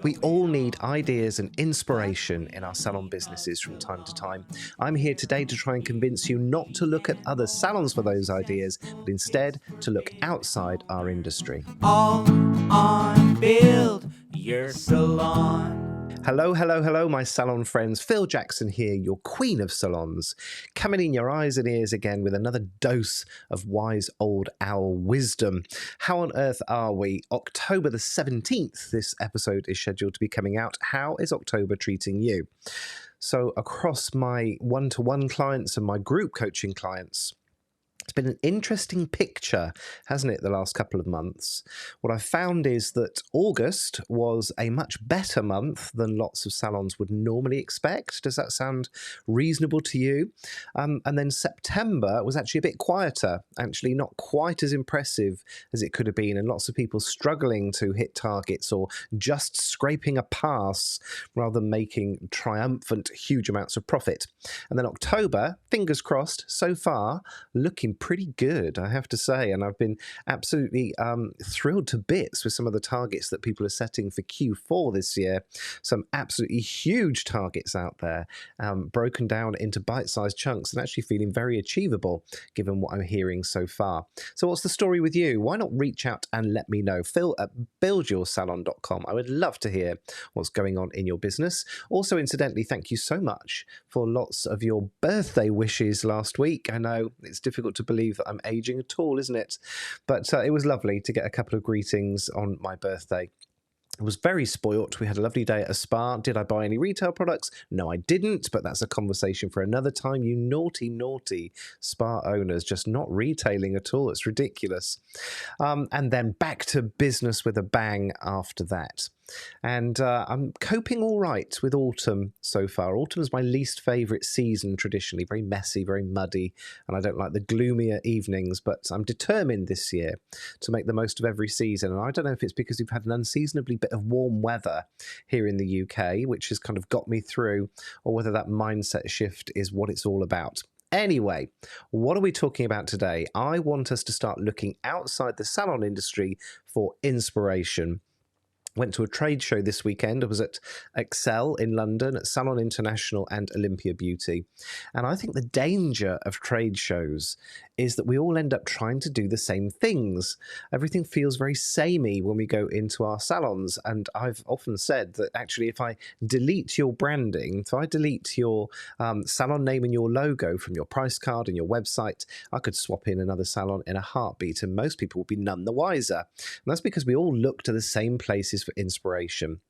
We all need ideas and inspiration in our salon businesses from time to time. I'm here today to try and convince you not to look at other salons for those ideas, but instead to look outside our industry. All on Build Your Salon. Hello, hello, hello, my salon friends. Phil Jackson here, your queen of salons, coming in your eyes and ears again with another dose of wise old owl wisdom. How on earth are we? October the 17th, this episode is scheduled to be coming out. How is October treating you? So across my one-to-one clients and my group coaching clients, it's been an interesting picture, hasn't it, the last couple of months? What I found is that August was a much better month than lots of salons would normally expect. Does that sound reasonable to you? And then September was actually a bit quieter, actually not quite as impressive as it could have been, and lots of people struggling to hit targets or just scraping a pass rather than making triumphant huge amounts of profit. And then October, fingers crossed, so far, looking pretty good, I have to say, and I've been absolutely thrilled to bits with some of the targets that people are setting for Q4 this year. Some absolutely huge targets out there, broken down into bite-sized chunks and actually feeling very achievable given what I'm hearing so far. So what's the story with you? Why not reach out and let me know? Phil at buildyoursalon.com. I would love to hear what's going on in your business. Also, incidentally, thank you so much for lots of your birthday wishes last week. I know it's difficult to believe that I'm aging at all, isn't it? But it was lovely to get a couple of greetings on my birthday. I was very spoilt. We had a lovely day at a spa. Did I buy any retail products? No, I didn't, but that's a conversation for another time. You naughty, naughty spa owners, just not retailing at all. It's ridiculous. And then back to business with a bang after that. And I'm coping all right with autumn so far. Autumn is my least favourite season traditionally, very messy, very muddy, and I don't like the gloomier evenings, but I'm determined this year to make the most of every season. And I don't know if it's because we've had an unseasonably bit of warm weather here in the UK, which has kind of got me through, or whether that mindset shift is what it's all about. Anyway, what are we talking about today? I want us to start looking outside the salon industry for inspiration. Went to a trade show this weekend. I was at Excel in London, at Salon International and Olympia Beauty. And I think the danger of trade shows is that we all end up trying to do the same things. Everything feels very samey when we go into our salons. And I've often said that actually if I delete your branding, if I delete your salon name and your logo from your price card and your website, I could swap in another salon in a heartbeat and most people would be none the wiser. And that's because we all look to the same places for inspiration.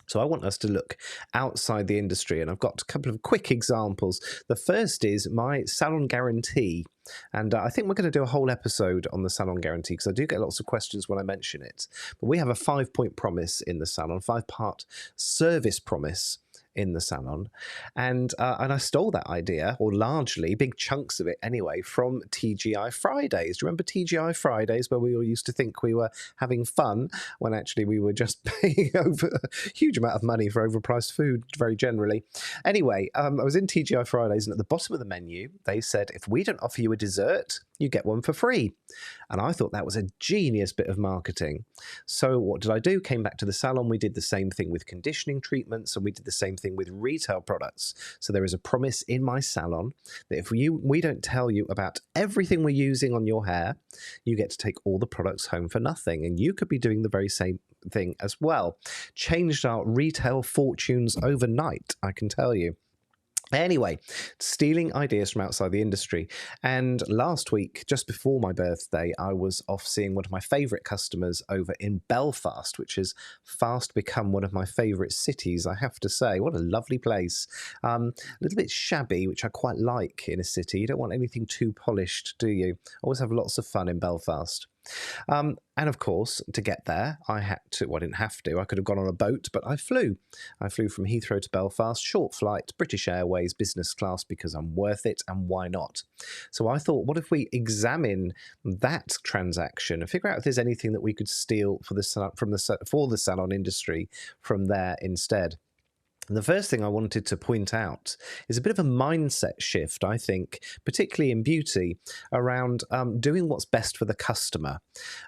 So I want us to look outside the industry, and I've got a couple of quick examples. The first is my salon guarantee. And I think we're going to do a whole episode on the salon guarantee because I do get lots of questions when I mention it. But we have a 5-point promise in the salon, 5-part service promise in the salon, and I stole that idea, or largely, big chunks of it anyway, from TGI Fridays. Do you remember TGI Fridays, where we all used to think we were having fun when actually we were just paying over a huge amount of money for overpriced food, very generally. Anyway, I was in TGI Fridays, and at the bottom of the menu, they said, if we don't offer you a dessert, you get one for free. And I thought that was a genius bit of marketing. So what did I do? Came back to the salon. We did the same thing with conditioning treatments, and we did the same thing with retail products. So there is a promise in my salon that if we don't tell you about everything we're using on your hair, you get to take all the products home for nothing. And you could be doing the very same thing as well. Changed our retail fortunes overnight, I can tell you. Anyway, stealing ideas from outside the industry. And last week, just before my birthday, I was off seeing one of my favourite customers over in Belfast, which has fast become one of my favourite cities, I have to say. What a lovely place. A little bit shabby, which I quite like in a city. You don't want anything too polished, do you? Always have lots of fun in Belfast. And of course, to get there, I didn't have to. I could have gone on a boat, but I flew. I flew from Heathrow to Belfast, short flight, British Airways, business class, because I'm worth it, and why not? So I thought, what if we examine that transaction and figure out if there's anything that we could steal for the salon industry from there instead? And the first thing I wanted to point out is a bit of a mindset shift, I think, particularly in beauty, around doing what's best for the customer.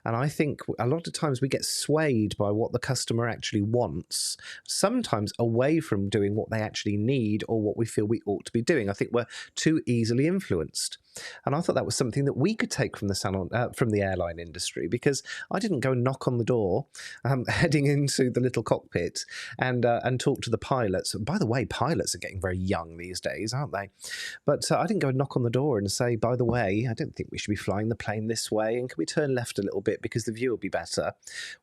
And I think a lot of times we get swayed by what the customer actually wants, sometimes away from doing what they actually need or what we feel we ought to be doing. I think we're too easily influenced. And I thought that was something that we could take from the from the airline industry, because I didn't go and knock on the door heading into the little cockpit and talk to the pilots. By the way, pilots are getting very young these days, aren't they? But I didn't go and knock on the door and say, by the way, I don't think we should be flying the plane this way, and can we turn left a little bit because the view will be better.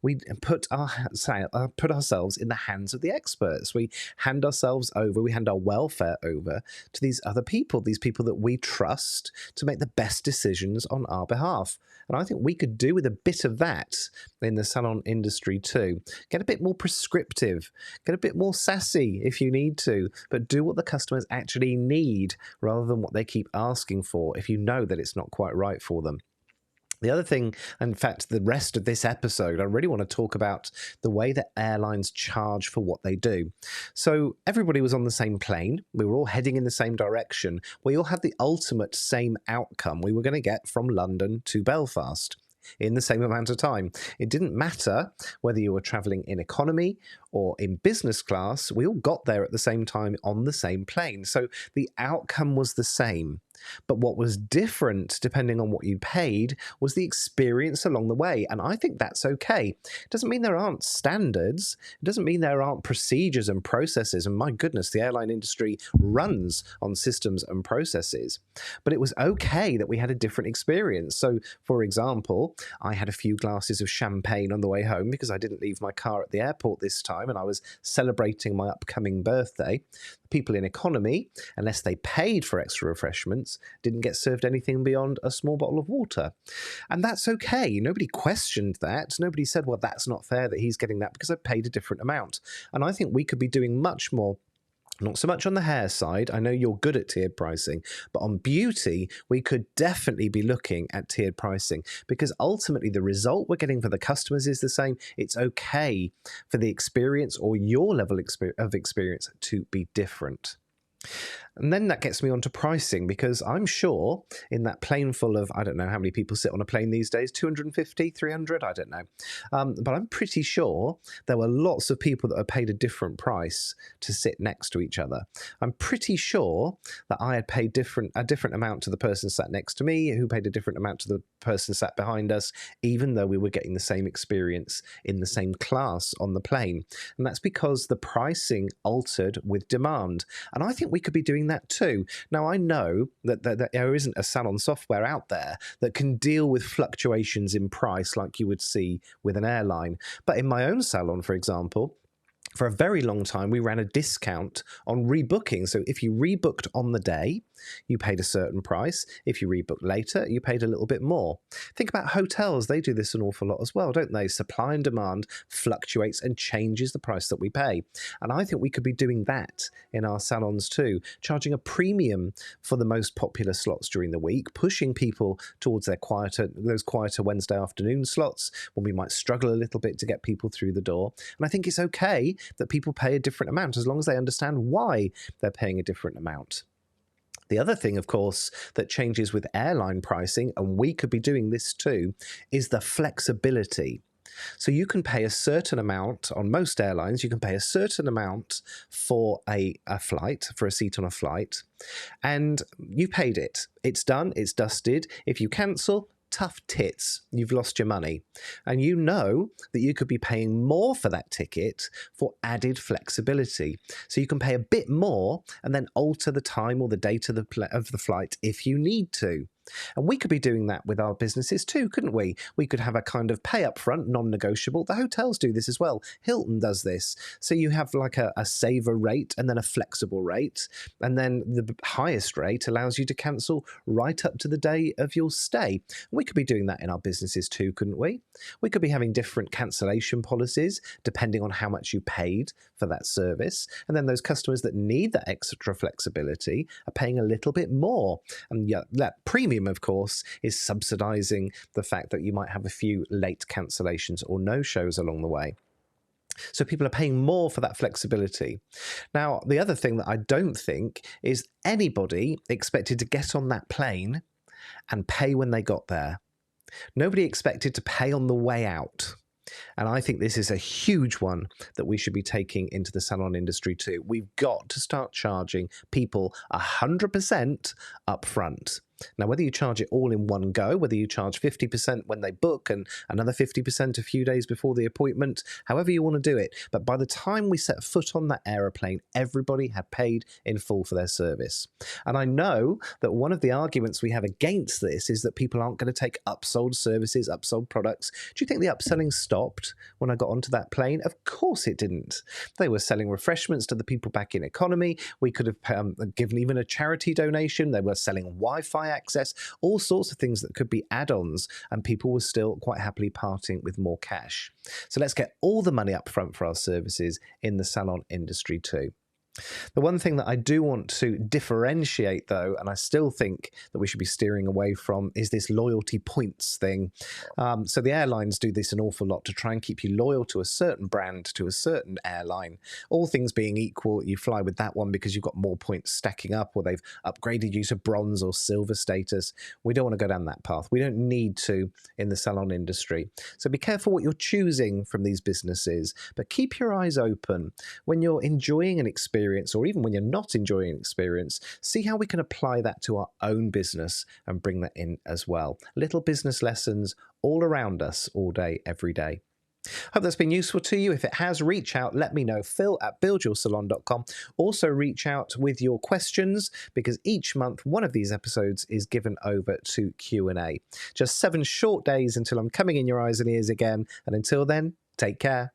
We put ourselves in the hands of the experts. We hand ourselves over, we hand our welfare over to these other people, these people that we trust to make the best decisions on our behalf. And I think we could do with a bit of that in the salon industry too. Get a bit more prescriptive, get a bit more sassy if you need to, but do what the customers actually need rather than what they keep asking for if you know that it's not quite right for them. The other thing, in fact, the rest of this episode, I really want to talk about the way that airlines charge for what they do. So everybody was on the same plane. We were all heading in the same direction. We all had the ultimate same outcome we were going to get from London to Belfast in the same amount of time. It didn't matter whether you were traveling in economy or in business class. We all got there at the same time on the same plane. So the outcome was the same. But what was different, depending on what you paid, was the experience along the way. And I think that's okay. It doesn't mean there aren't standards. It doesn't mean there aren't procedures and processes. And my goodness, the airline industry runs on systems and processes. But it was okay that we had a different experience. So, for example, I had a few glasses of champagne on the way home because I didn't leave my car at the airport this time and I was celebrating my upcoming birthday. People in economy, unless they paid for extra refreshments, didn't get served anything beyond a small bottle of water. And that's okay. Nobody questioned that. Nobody said, well, that's not fair that he's getting that because I paid a different amount. And I think we could be doing much more. Not so much on the hair side. I know you're good at tiered pricing, but on beauty, we could definitely be looking at tiered pricing, because ultimately the result we're getting for the customers is the same. It's okay for the experience or your level of experience to be different. And then that gets me onto pricing, because I'm sure in that plane full of, I don't know how many people sit on a plane these days, 250, 300, I don't know. But I'm pretty sure there were lots of people that are paid a different price to sit next to each other. I'm pretty sure that I had paid a different amount to the person sat next to me, who paid a different amount to the person sat behind us, even though we were getting the same experience in the same class on the plane. And that's because the pricing altered with demand. And I think we could be doing that too. Now, I know that there isn't a salon software out there that can deal with fluctuations in price like you would see with an airline. But in my own salon, for example, for a very long time, we ran a discount on rebooking. So if you rebooked on the day, you paid a certain price. If you rebooked later, you paid a little bit more. Think about hotels. They do this an awful lot as well, don't they? Supply and demand fluctuates and changes the price that we pay. And I think we could be doing that in our salons too, charging a premium for the most popular slots during the week, pushing people towards those quieter Wednesday afternoon slots when we might struggle a little bit to get people through the door. And I think it's okay that people pay a different amount as long as they understand why they're paying a different amount. The other thing, of course, that changes with airline pricing, and we could be doing this too, is the flexibility. So you can pay a certain amount on most airlines. You can pay a certain amount for a flight, for a seat on a flight, and you paid it. It's done. It's dusted. If you cancel, tough tits, you've lost your money. And you know that you could be paying more for that ticket for added flexibility. So you can pay a bit more and then alter the time or the date of the flight if you need to. And we could be doing that with our businesses too, couldn't we? We could have a kind of pay up front, non-negotiable. The hotels do this as well. Hilton does this. So you have like a saver rate and then a flexible rate. And then the highest rate allows you to cancel right up to the day of your stay. We could be doing that in our businesses too, couldn't we? We could be having different cancellation policies depending on how much you paid for that service. And then those customers that need that extra flexibility are paying a little bit more. And yeah, that premium, of course, is subsidizing the fact that you might have a few late cancellations or no-shows along the way. So people are paying more for that flexibility. Now, the other thing that I don't think is anybody expected to get on that plane and pay when they got there. Nobody expected to pay on the way out. And I think this is a huge one that we should be taking into the salon industry too. We've got to start charging people 100% upfront. Now, whether you charge it all in one go, whether you charge 50% when they book and another 50% a few days before the appointment, however you want to do it. But by the time we set foot on that aeroplane, everybody had paid in full for their service. And I know that one of the arguments we have against this is that people aren't going to take upsold services, upsold products. Do you think the upselling stopped when I got onto that plane? Of course it didn't. They were selling refreshments to the people back in economy. We could have given even a charity donation. They were selling Wi-Fi access, all sorts of things that could be add-ons, and people were still quite happily parting with more cash. So let's get all the money up front for our services in the salon industry too. The one thing that I do want to differentiate, though, and I still think that we should be steering away from, is this loyalty points thing. So the airlines do this an awful lot to try and keep you loyal to a certain brand, to a certain airline. All things being equal, you fly with that one because you've got more points stacking up, or they've upgraded you to bronze or silver status. We don't want to go down that path. We don't need to in the salon industry. So be careful what you're choosing from these businesses, but keep your eyes open. When you're enjoying an experience, or even when you're not enjoying an experience, see how we can apply that to our own business and bring that in as well. Little business lessons all around us, all day, every day. Hope that's been useful to you. If it has, reach out, let me know, phil@buildyoursalon.com. Also reach out with your questions, because each month one of these episodes is given over to Q&A. Just 7 short days until I'm coming in your eyes and ears again, and until then, take care.